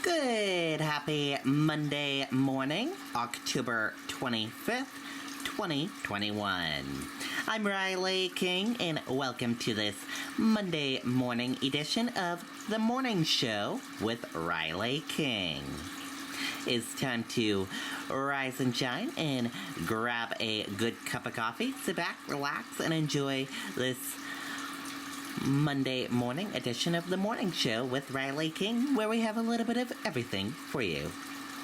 Good, happy Monday morning, October 25th, 2021. I'm Riley King, and welcome to this Monday morning edition of The Morning Show with Riley King. It's time to rise and shine and grab a good cup of coffee, sit back, relax, and enjoy this Monday morning edition of The Morning Show with Riley King, where we have a little bit of everything for you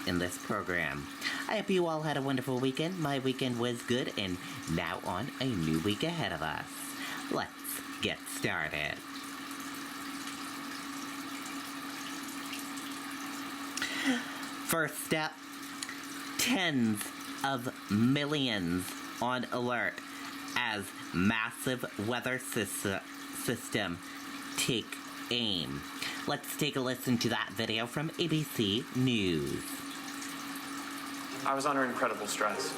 in this program. I hope you all had a wonderful weekend. My weekend was good, and now on a new week ahead of us. Let's get started. First up, tens of millions on alert as massive weather system take aim. Let's take a listen to that video from ABC News. I was under incredible stress.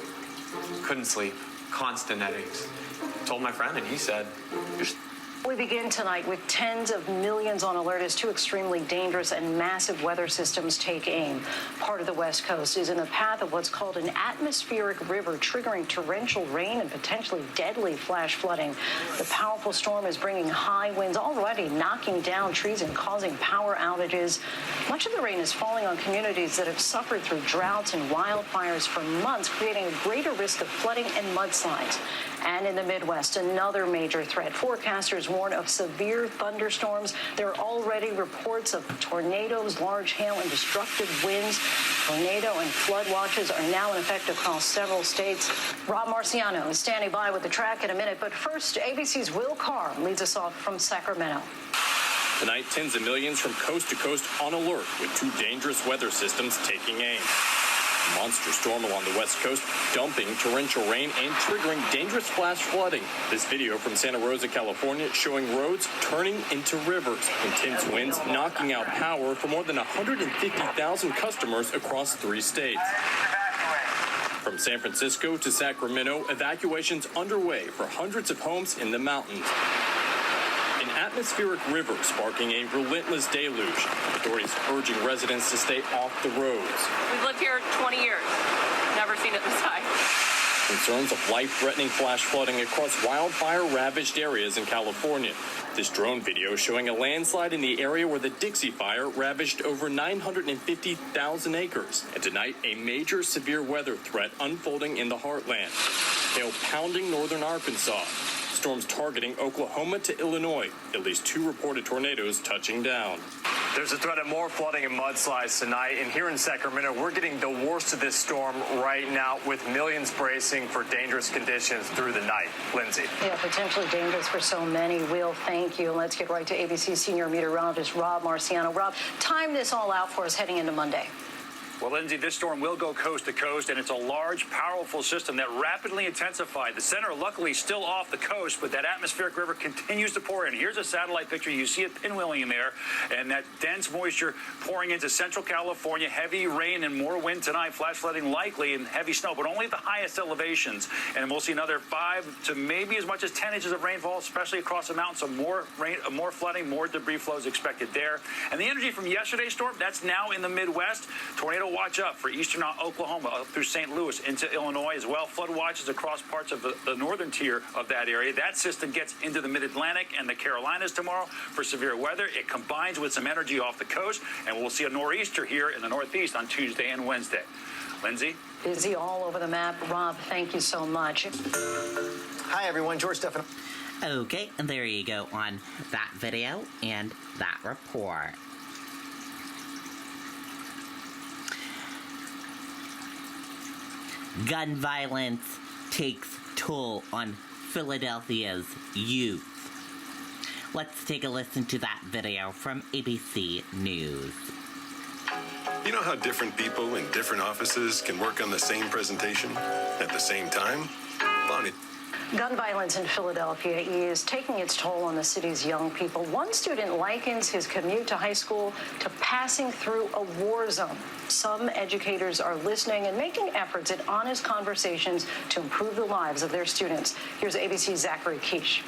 Couldn't sleep. Constant headaches. Told my friend and he said, We begin tonight with tens of millions on alert as two extremely dangerous and massive weather systems take aim. Part of the West Coast is in the path of what's called an atmospheric river, triggering torrential rain and potentially deadly flash flooding. The powerful storm is bringing high winds, already knocking down trees and causing power outages. Much of the rain is falling on communities that have suffered through droughts and wildfires for months, creating a greater risk of flooding and mudslides. And in the Midwest, another major threat. Forecasters warn of severe thunderstorms. There are already reports of tornadoes, large hail, and destructive winds. Tornado and flood watches are now in effect across several states. Rob Marciano is standing by with the track in a minute. But first, ABC's Will Carr leads us off from Sacramento. Tonight, tens of millions from coast to coast on alert with two dangerous weather systems taking aim. A monster storm along the West Coast, dumping torrential rain and triggering dangerous flash flooding. This video from Santa Rosa, California, showing roads turning into rivers. Intense winds knocking out power for more than 150,000 customers across 3 states. From San Francisco to Sacramento, evacuations underway for hundreds of homes in the mountains. An atmospheric river sparking a relentless deluge. Authorities urging residents to stay off the roads. We've lived here 20 years. Never seen it this high. Concerns of life-threatening flash flooding across wildfire-ravaged areas in California. This drone video showing a landslide in the area where the Dixie Fire ravaged over 950,000 acres. And tonight, a major severe weather threat unfolding in the heartland. Hail pounding northern Arkansas. Storms targeting Oklahoma to Illinois. At least 2 reported tornadoes touching down. there's a threat of more flooding and mudslides tonight. And here in Sacramento, we're getting the worst of this storm right now with millions bracing for dangerous conditions through the night. Lindsay. Yeah, potentially dangerous for so many. Will, thank you. Let's get right to ABC senior meteorologist Rob Marciano. Rob, time this all out for us heading into Monday. Well, Lindsay, this storm will go coast to coast, and it's a large, powerful system that rapidly intensified. The center, luckily, still off the coast, but that atmospheric river continues to pour in. Here's a satellite picture. You see it pinwheeling in there, and that dense moisture pouring into central California. Heavy rain and more wind tonight. Flash flooding likely and heavy snow, but only at the highest elevations. And we'll see another 5 to maybe as much as 10 inches of rainfall, especially across the mountains. So more rain, more flooding, more debris flows expected there. And the energy from yesterday's storm, that's now in the Midwest. Tornado watch up for eastern Oklahoma up through St. Louis into Illinois as well. Flood watches across parts of the northern tier of that area. That system gets into the mid-Atlantic and the Carolinas tomorrow for severe weather. It combines with some energy off the coast, and we'll see a nor'easter here in the northeast on Tuesday and Wednesday. Lindsay? Busy all over the map. Rob, thank you so much. Hi, everyone. George Stefano. Okay, and there you go on that video and that report. Gun violence takes toll on Philadelphia's youth. Let's take a listen to that video from ABC News. You know how different people in different offices can work on the same presentation at the same time? Bonnie. Gun violence in Philadelphia is taking its toll on the city's young people. One student likens his commute to high school to passing through a war zone. Some educators are listening and making efforts at honest conversations to improve the lives of their students. Here's ABC's Zachary Quiche.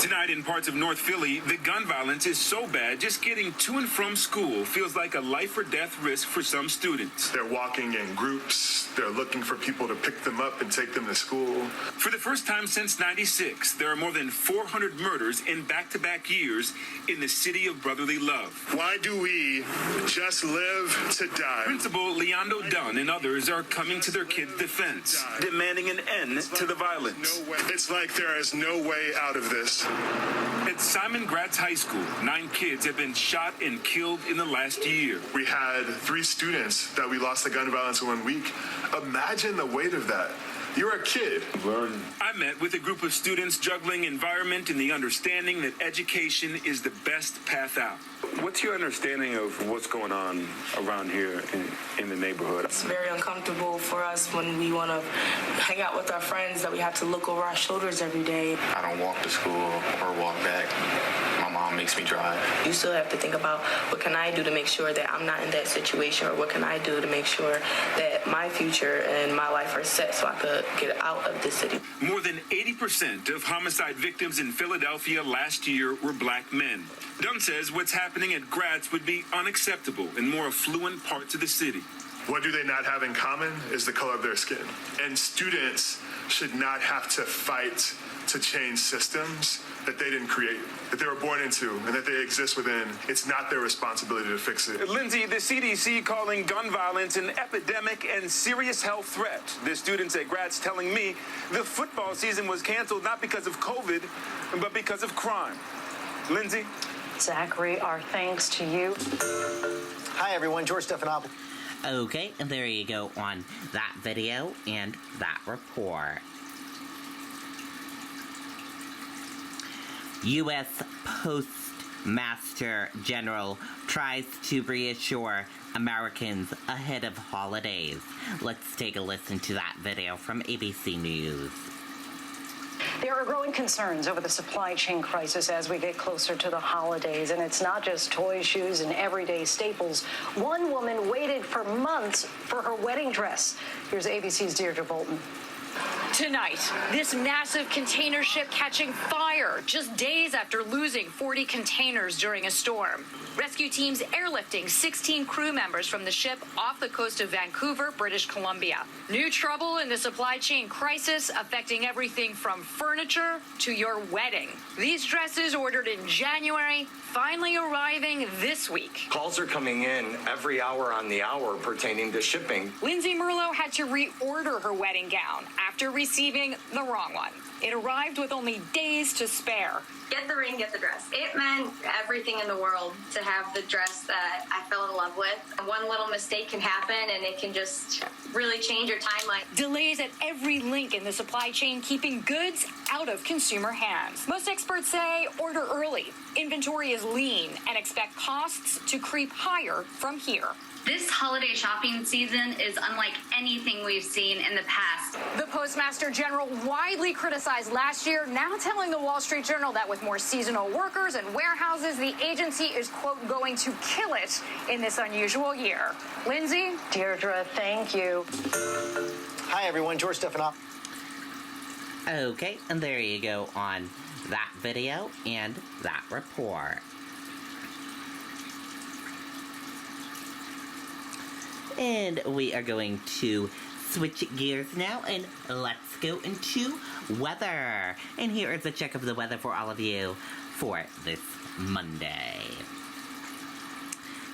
Tonight in parts of North Philly, the gun violence is so bad, just getting to and from school feels like a life or death risk for some students. They're walking in groups. They're looking for people to pick them up and take them to school. For the first time since '96, there are more than 400 murders in back-to-back years in the city of brotherly love. Why do we just live to die? Principal Leondo Dunn and others are coming to their kids' defense, demanding an end to the violence. It's like there is no way out of this. At Simon Gratz High School, 9 kids have been shot and killed in the last year. We had 3 students that we lost to gun violence in 1 week. Imagine the weight of that. You're a kid. I met with a group of students juggling environment and the understanding that education is the best path out. What's your understanding of what's going on around here in the neighborhood? It's very uncomfortable for us when we want to hang out with our friends that we have to look over our shoulders every day. I don't walk to school or walk back. My mom makes me drive. You still have to think about what can I do to make sure that I'm not in that situation, or what can I do to make sure that my future and my life are set so I could get out of the city. More than 80% of homicide victims in Philadelphia last year were black men. Dunn says what's happening at Gratz would be unacceptable in more affluent parts of the city. What do they not have in common is the color of their skin. And students should not have to fight to change systems that they didn't create, that they were born into, and that they exist within. It's not their responsibility to fix it. Lindsay, the CDC calling gun violence an epidemic and serious health threat. The students at Gratz telling me the football season was canceled not because of COVID, but because of crime. Lindsay? Zachary, our thanks to you. Hi, everyone. George Stephanopoulos. Okay, and there you go on that video and that report. U.S. Postmaster General tries to reassure Americans ahead of holidays. Let's take a listen to that video from ABC News. There are growing concerns over the supply chain crisis as we get closer to the holidays, and it's not just toys, shoes, and everyday staples. One woman waited for months for her wedding dress. Here's ABC's Deirdre Bolton. Tonight, this massive container ship catching fire just days after losing 40 containers during a storm. Rescue teams airlifting 16 crew members from the ship off the coast of Vancouver, British Columbia. New trouble in the supply chain crisis affecting everything from furniture to your wedding. These dresses ordered in January finally arriving this week. Calls are coming in every hour on the hour pertaining to shipping. Lindsay Merlo had to reorder her wedding gown after receiving the wrong one. It arrived with only days to spare. Get the ring, get the dress. It meant everything in the world to have the dress that I fell in love with. One little mistake can happen and it can just really change your timeline. Delays at every link in the supply chain, keeping goods out of consumer hands. Most experts say order early. Inventory is lean and expect costs to creep higher from here. This holiday shopping season is unlike anything we've seen in the past. The Postmaster General, widely criticized last year, now telling the Wall Street Journal that with more seasonal workers and warehouses, the agency is, quote, going to kill it in this unusual year. Lindsay? Deirdre, thank you. Hi, everyone. George Stephanopoulos. Okay, and there you go on that video and that report. And we are going to switch gears now and let's go into weather. And here is a check of the weather for all of you for this Monday.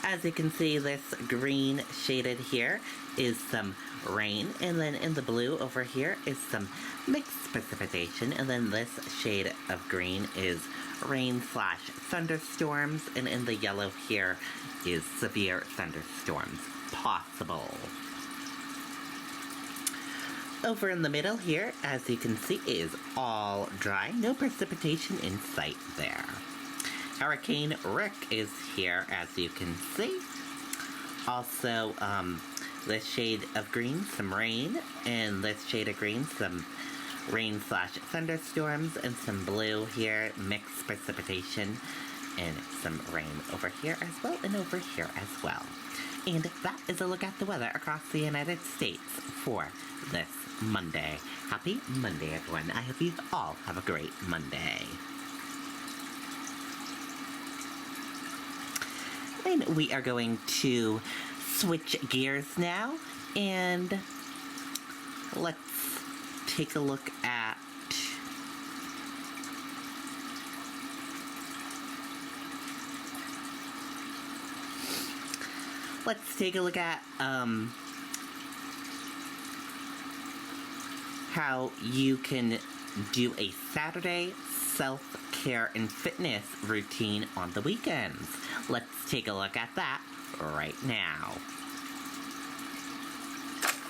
As you can see, this green shaded here is some rain, and then in the blue over here is some mixed precipitation, and then this shade of green is rain/thunderstorms, and in the yellow here is severe thunderstorms possible. Over in the middle here, as you can see, is all dry, no precipitation in sight there. Hurricane Rick is here, as you can see. Also, this shade of green, some rain, and this shade of green, some rain/thunderstorms, and some blue here, mixed precipitation, and some rain over here as well, and over here as well. And that is a look at the weather across the United States for this Monday. Happy Monday, everyone. I hope you all have a great Monday. And we are going to switch gears now, and let's take a look at how you can do a Saturday self-care and fitness routine on the weekends. Let's take a look at that right now.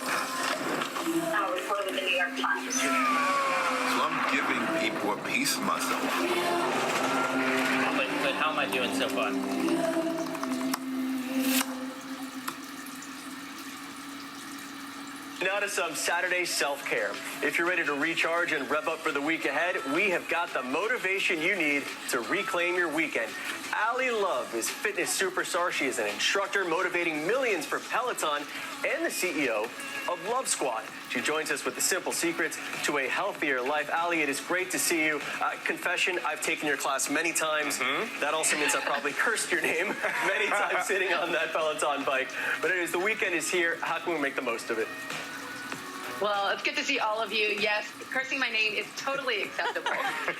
I'll report with the New York Times. So I'm giving people a piece of myself. But how am I doing so far? Now to some Saturday self-care. If you're ready to recharge and rev up for the week ahead, we have got the motivation you need to reclaim your weekend. Allie Love is fitness superstar. She is an instructor motivating millions for Peloton and the CEO of Love Squad. She joins us with the simple secrets to a healthier life. Allie, it is great to see you. Confession, I've taken your class many times. That also means I probably cursed your name many times sitting on that Peloton bike. But anyways, the weekend is here. How can we make the most of it? Well, it's good to see all of you. Yes, cursing my name is totally acceptable.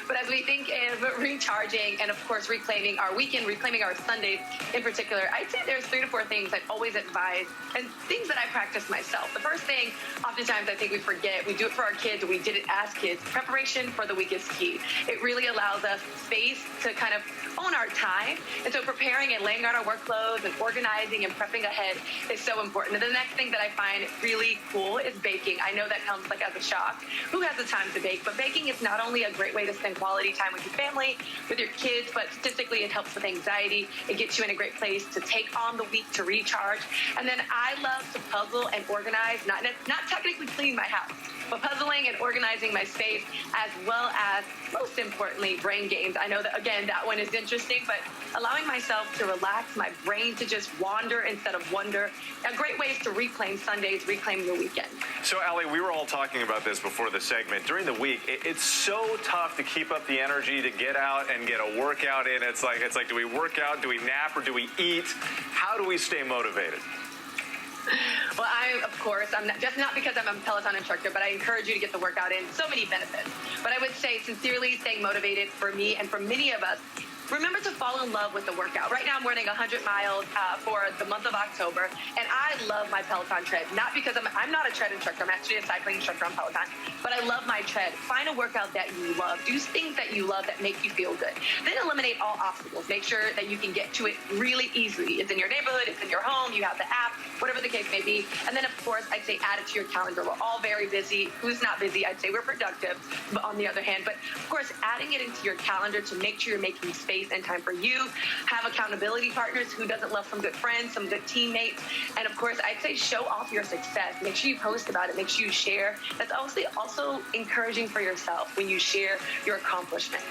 But as we think of recharging and, of course, reclaiming our weekend, reclaiming our Sundays in particular, I'd say there's 3 to 4 things I'd always advise and things that I practice myself. The first thing, oftentimes I think we forget, we do it for our kids, or we did it as kids. Preparation for the week is key. It really allows us space to kind of own our time. And so preparing and laying out our work clothes and organizing and prepping ahead is so important. And the next thing that I find really cool is baking. I know that comes like as a shock. Who has the time to bake? But baking is not only a great way to spend quality time with your family, with your kids, but statistically it helps with anxiety. It gets you in a great place to take on the week to recharge. And then I love to puzzle and organize, not technically clean my house, but puzzling and organizing my space, as well as, most importantly, brain games. I know that, again, that one is interesting, but allowing myself to relax, my brain to just wander instead of wonder, a great ways to reclaim Sundays, reclaim your weekend. So, Allie, we were all talking about this before the segment. During the week, it's so tough to keep up the energy to get out and get a workout in. It's like, do we work out, do we nap, or do we eat? How do we stay motivated? Well, I'm not because I'm a Peloton instructor, but I encourage you to get the workout in. So many benefits. But I would say, sincerely, staying motivated for me and for many of us, remember to fall in love with the workout. Right now I'm running 100 miles for the month of October, and I love my Peloton tread. Not because I'm not a tread instructor. I'm actually a cycling instructor on Peloton, but I love my tread. Find a workout that you love. Do things that you love that make you feel good. Then eliminate all obstacles. Make sure that you can get to it really easily. It's in your neighborhood. It's in your home. You have the app, whatever the case may be. And then, of course, I'd say add it to your calendar. We're all very busy. Who's not busy? I'd say we're productive, but on the other hand. But, of course, adding it into your calendar to make sure you're making space and time for you. Have accountability partners. Who doesn't love some good friends, some good teammates? And of course, I'd say show off your success. Make sure you post about it. Make sure you share. That's also encouraging for yourself when you share your accomplishments.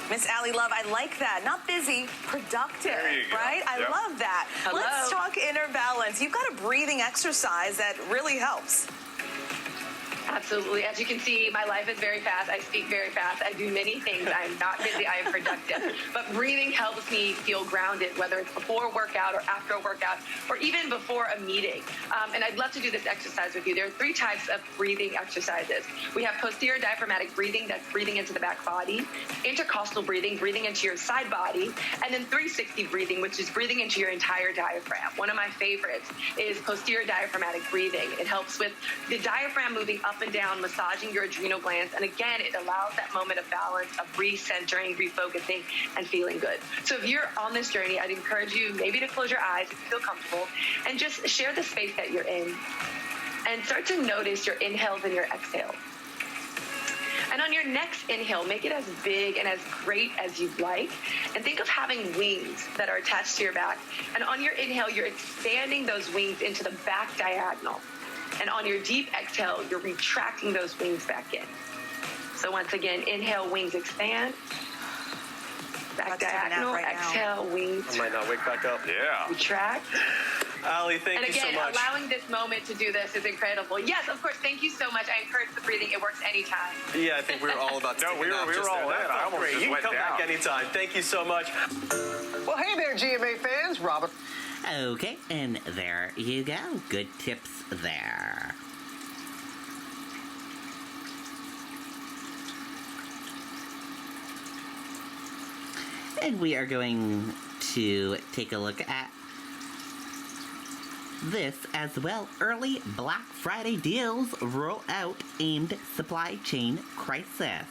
Miss Allie Love, I like that. Not busy, productive, right? I love that. Hello. Let's talk inner balance. You've got a breathing exercise that really helps. Absolutely. As you can see, my life is very fast. I speak very fast. I do many things. I am not busy. I am productive. But breathing helps me feel grounded, whether it's before a workout or after a workout, or even before a meeting. And I'd love to do this exercise with you. There are 3 types of breathing exercises. We have posterior diaphragmatic breathing, that's breathing into the back body, intercostal breathing, breathing into your side body, and then 360 breathing, which is breathing into your entire diaphragm. One of my favorites is posterior diaphragmatic breathing. It helps with the diaphragm moving up and down, massaging your adrenal glands. And again, it allows that moment of balance, of recentering, refocusing, and feeling good. So if you're on this journey, I'd encourage you maybe to close your eyes if you feel comfortable and just share the space that you're in and start to notice your inhales and your exhales. And on your next inhale, make it as big and as great as you'd like. And think of having wings that are attached to your back. And on your inhale, you're expanding those wings into the back diagonal. And on your deep exhale, you're retracting those wings back in. So once again, inhale, wings expand. Back diagonal, exhale, wing. I might not wake back up. Yeah. Retract. Allie, thank And you so again, much. allowing this moment to do this is incredible. Yes, of course. Thank you so much. I encourage the breathing. It works anytime. Yeah, I think we were all about to No, take we a nap were just all there. in. That I felt almost great. just You can went come back down. anytime. Thank you so much. Well, hey there, GMA fans. Robert. Okay, and there you go. Good tips there. And we are going to take a look at this as well. Early Black Friday deals roll out aimed supply chain crisis.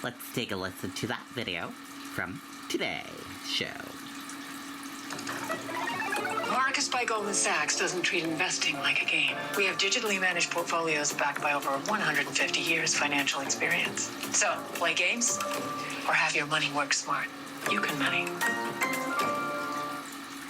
Let's take a listen to that video from today's show. Marcus by Goldman Sachs doesn't treat investing like a game. We have digitally managed portfolios backed by over 150 years financial experience. So, play games or have your money work smart. You can money.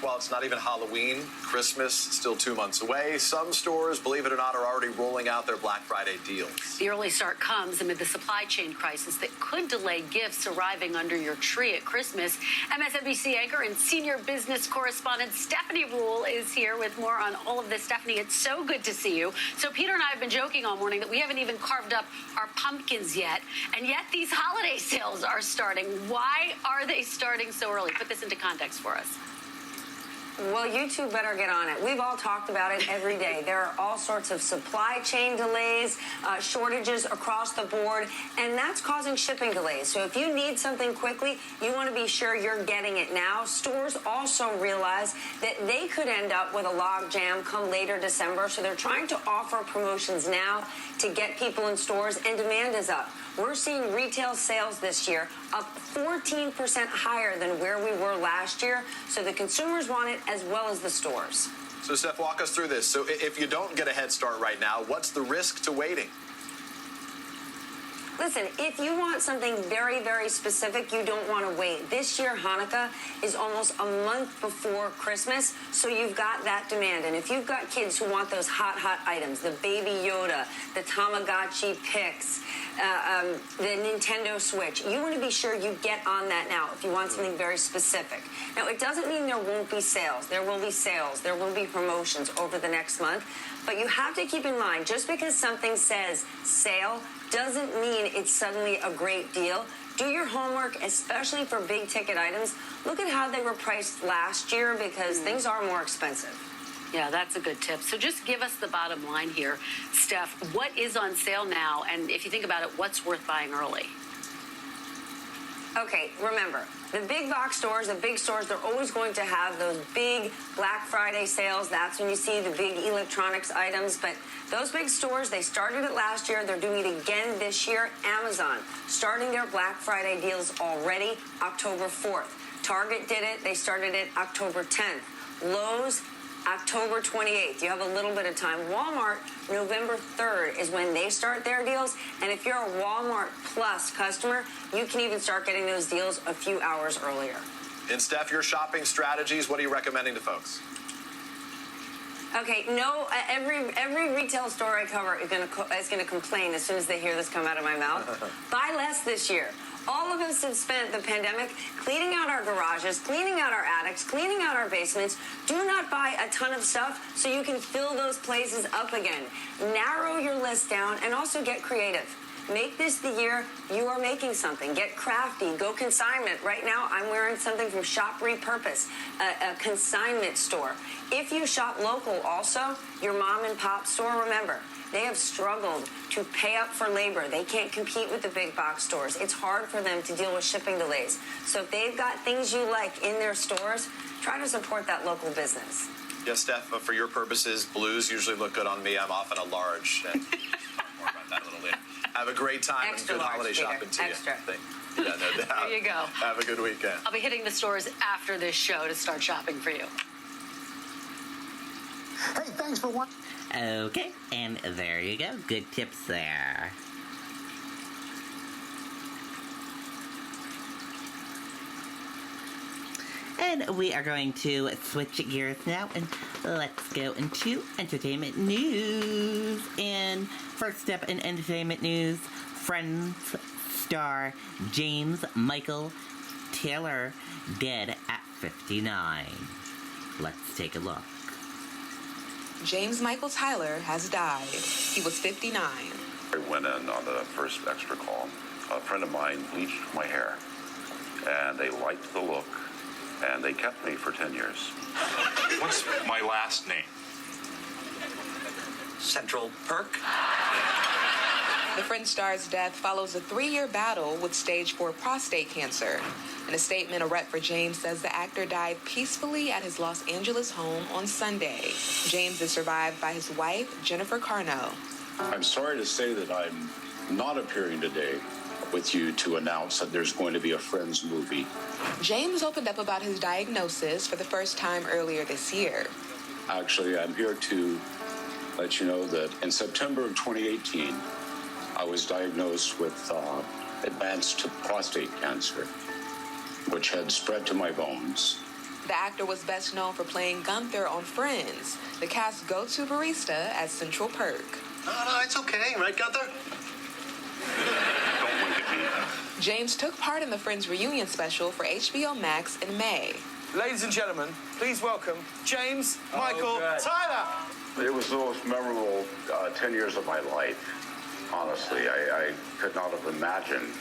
Well, it's not even Halloween. Christmas still 2 months away. Some stores, believe it or not, are already rolling out their Black Friday deals. The early start comes amid the supply chain crisis that could delay gifts arriving under your tree at Christmas. MSNBC anchor and senior business correspondent Stephanie Rule is here with more on all of this. Stephanie, it's so good to see you. So Peter and I have been joking all morning that we haven't even carved up our pumpkins yet, and yet these holiday sales are starting. Why are they starting so early? Put this into context for us. Well, you two better get on it. We've all talked about it every day. There are all sorts of supply chain delays, shortages across the board, and that's causing shipping delays. So if you need something quickly, you want to be sure you're getting it now. Stores also realize that they could end up with a log jam come later December, so they're trying to offer promotions now to get people in stores, and demand is up. We're seeing retail sales this year up 14% higher than where we were last year. So the consumers want it as well as the stores. So, Steph, walk us through this. So if you don't get a head start right now, what's the risk to waiting? Listen, if you want something very, very specific, you don't want to wait. This year, Hanukkah is almost a month before Christmas, so you've got that demand. And if you've got kids who want those hot, hot items, the Baby Yoda, the Tamagotchi Pix, the Nintendo Switch, you want to be sure you get on that now if you want something very specific. Now, it doesn't mean there won't be sales. There will be sales. There will be promotions over the next month. But you have to keep in mind, just because something says sale doesn't mean it's suddenly a great deal. Do your homework, especially for big ticket items. Look at how they were priced last year, because things are more expensive. Yeah, that's a good tip. So just give us the bottom line here, Steph. What is on sale now? And if you think about it, what's worth buying early? Okay, remember, the big box stores, the big stores, they're always going to have those big Black Friday sales. That's when you see the big electronics items. But those big stores, they started it last year. They're doing it again this year. Amazon starting their Black Friday deals already October 4th. Target did it. They started it October 10th. Lowe's, October 28th. You have a little bit of time. Walmart, November 3rd is when they start their deals. And if you're a Walmart Plus customer, you can even start getting those deals a few hours earlier. And Steph, your shopping strategies, what are you recommending to folks? Okay, no, every retail store I cover is going to complain as soon as they hear this come out of my mouth. Buy less this year. All of us have spent the pandemic cleaning out our garages, cleaning out our attics, cleaning out our basements. Do not buy a ton of stuff so you can fill those places up again. Narrow your list down and also get creative. Make this the year you are making something. Get crafty. Go consignment. Right now, I'm wearing something from Shop Repurpose, a consignment store. If you shop local also, your mom and pop store, remember, they have struggled to pay up for labor. They can't compete with the big box stores. It's hard for them to deal with shipping delays. So if they've got things you like in their stores, try to support that local business. Yes, Steph, for your purposes, blues usually look good on me. I'm often a large. And more about that a little later. Have a great time Extra and good large, holiday Peter. shopping to Extra. you. Yeah, no doubt. There you go. Have a good weekend. I'll be hitting the stores after this show to start shopping for you. Hey, thanks for watching. Okay, and there you go. Good tips there. And we are going to switch gears now, and let's go into entertainment news. And first up in entertainment news, Friends star James Michael Taylor, dead at 59. Let's take a look. James Michael Tyler has died. He was 59. I went in on the first extra call. A friend of mine bleached my hair, and they liked the look, and they kept me for 10 years. What's my last name? Central Perk. The Friend star's death follows a 3-year battle with stage 4 prostate cancer. In a statement, a rep for James says the actor died peacefully at his Los Angeles home on Sunday. James is survived by his wife, Jennifer Carno. I'm sorry to say that I'm not appearing today with you to announce that there's going to be a Friends movie. James opened up about his diagnosis for the first time earlier this year. Actually, I'm here to let you know that in September of 2018, I was diagnosed with advanced prostate cancer, which had spread to my bones. The actor was best known for playing Gunther on Friends, the cast's go-to barista at Central Perk. No, it's okay, right, Gunther? Don't look at me. James took part in the Friends reunion special for HBO Max in May. Ladies and gentlemen, please welcome James Michael Tyler. It was the most memorable 10 years of my life. Honestly, I could not have imagined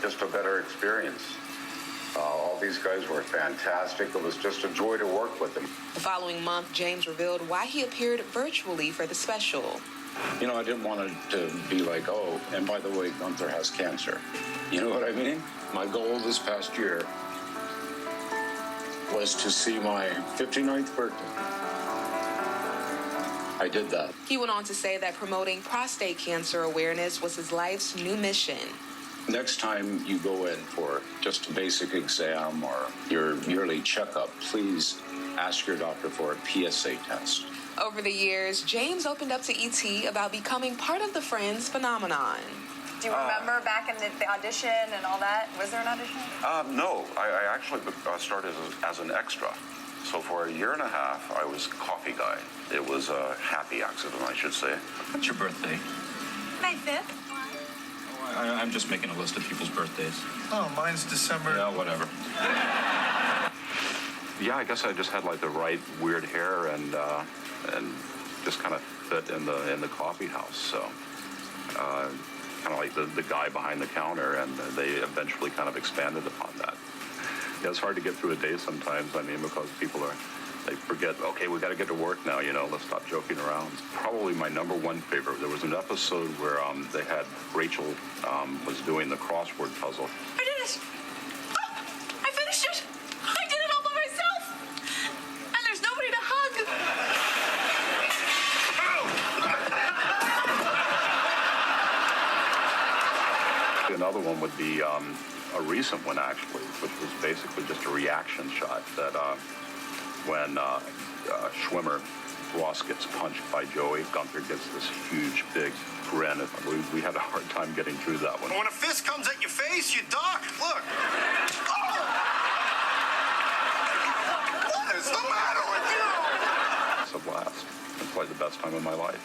just a better experience. All these guys were fantastic. It was just a joy to work with them. The following month, James revealed why he appeared virtually for the special. You know, I didn't want it to be like, oh, and by the way, Gunther has cancer. You know what I mean? My goal this past year was to see my 59th birthday. I did that. He went on to say that promoting prostate cancer awareness was his life's new mission. Next time you go in for just a basic exam or your yearly checkup, please ask your doctor for a PSA test. Over the years, James opened up to ET about becoming part of the Friends phenomenon. Do you remember back in the audition and all that? Was there an audition? No, I actually started as an extra. So for a year and a half, I was coffee guy. It was a happy accident, I should say. What's your birthday? May 5th. I'm just making a list of people's birthdays. Oh, mine's December. Yeah, whatever. Yeah, I guess I just had like the right weird hair and just kind of fit in the coffee house. So kind of like the guy behind the counter, and they eventually kind of expanded upon that. Yeah, it's hard to get through a day sometimes. I mean, because they forget, okay, we got to get to work now, let's stop joking around. Probably my number one favorite. There was an episode where they had Rachel was doing the crossword puzzle. I did it! Oh, I finished it! I did it all by myself! And there's nobody to hug! Another one would be a recent one, actually, which was basically just a reaction shot that when Schwimmer, Ross gets punched by Joey, Gunther gets this huge, big grin. We had a hard time getting through that one. When a fist comes at your face, you duck. Look. Oh! What is the matter with you? It's a blast. It's probably the best time of my life.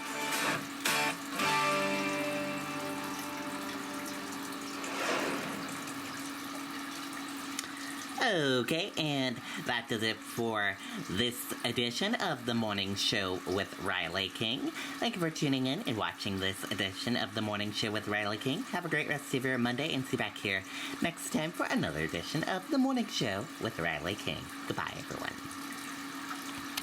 Okay, and that does it for this edition of The Morning Show with Riley King. Thank you for tuning in and watching this edition of The Morning Show with Riley King. Have a great rest of your Monday, and see you back here next time for another edition of The Morning Show with Riley King. Goodbye, everyone.